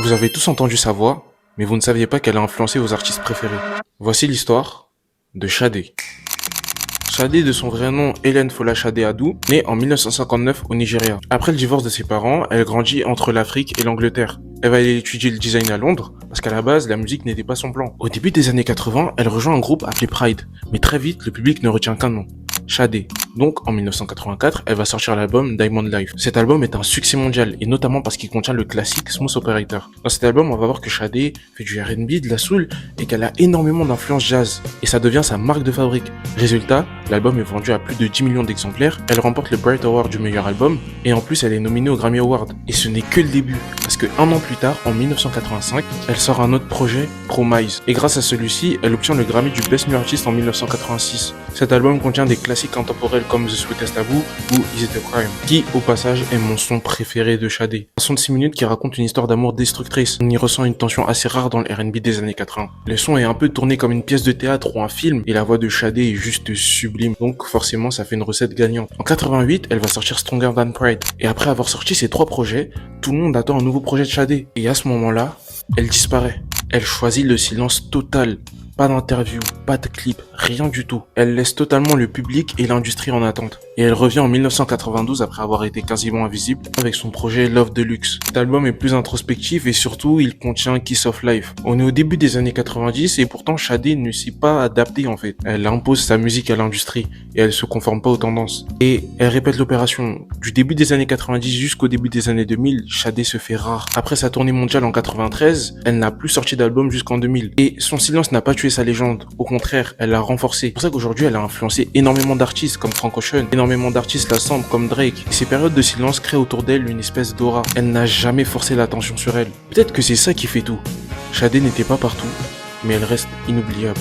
Vous avez tous entendu sa voix, mais vous ne saviez pas qu'elle a influencé vos artistes préférés. Voici l'histoire de Shadé. Shadé, de son vrai nom Hélène Fola Shadé Adou, née en 1959 au Nigeria. Après le divorce de ses parents, elle grandit entre l'Afrique et l'Angleterre. Elle va aller étudier le design à Londres, parce qu'à la base, la musique n'était pas son plan. Au début des années 80, elle rejoint un groupe appelé Pride, mais très vite, le public ne retient qu'un nom. Shadé. Donc, en 1984, elle va sortir l'album Diamond Life. Cet album est un succès mondial, et notamment parce qu'il contient le classique Smooth Operator. Dans cet album, on va voir que Shadé fait du R&B, de la soul, et qu'elle a énormément d'influence jazz. Et ça devient sa marque de fabrique. Résultat, l'album est vendu à plus de 10 millions d'exemplaires, elle remporte le Brit Award du meilleur album, et en plus elle est nominée au Grammy Award. Et ce n'est que le début, parce que un an plus tard, en 1985, elle sort un autre projet, Promise. Et grâce à celui-ci, elle obtient le Grammy du Best New Artist en 1986. Cet album contient des classiques intemporels comme The Sweetest Taboo ou Is It a Crime, qui, au passage, est mon son préféré de Shadé. Un son de 6 minutes qui raconte une histoire d'amour destructrice. On y ressent une tension assez rare dans le R&B des années 80. Le son est un peu tourné comme une pièce de théâtre ou un film, et la voix de Shadé est juste sublime. Donc forcément, ça fait une recette gagnante. En 88, elle va sortir Stronger Than Pride. Et après avoir sorti ces 3 projets, tout le monde attend un nouveau projet de Shadé. Et à ce moment-là, elle disparaît. Elle choisit le silence total. Pas d'interview, pas de clip, rien du tout. Elle laisse totalement le public et l'industrie en attente. Et elle revient en 1992 après avoir été quasiment invisible avec son projet Love Deluxe. Cet album est plus introspectif et surtout il contient Kiss of Life. On est au début des années 90 et pourtant Shadé ne s'est pas adaptée en fait. Elle impose sa musique à l'industrie et elle se conforme pas aux tendances. Et elle répète l'opération. Du début des années 90 jusqu'au début des années 2000, Shadé se fait rare. Après sa tournée mondiale en 93, elle n'a plus sorti d'album jusqu'en 2000. Et son silence n'a pas tué sa légende. Au contraire, elle l'a renforcée. C'est pour ça qu'aujourd'hui, elle a influencé énormément d'artistes comme Frank Ocean, énormément d'artistes l'assemblent comme Drake. Et ces périodes de silence créent autour d'elle une espèce d'aura. Elle n'a jamais forcé l'attention sur elle. Peut-être que c'est ça qui fait tout. Shadé n'était pas partout, mais elle reste inoubliable.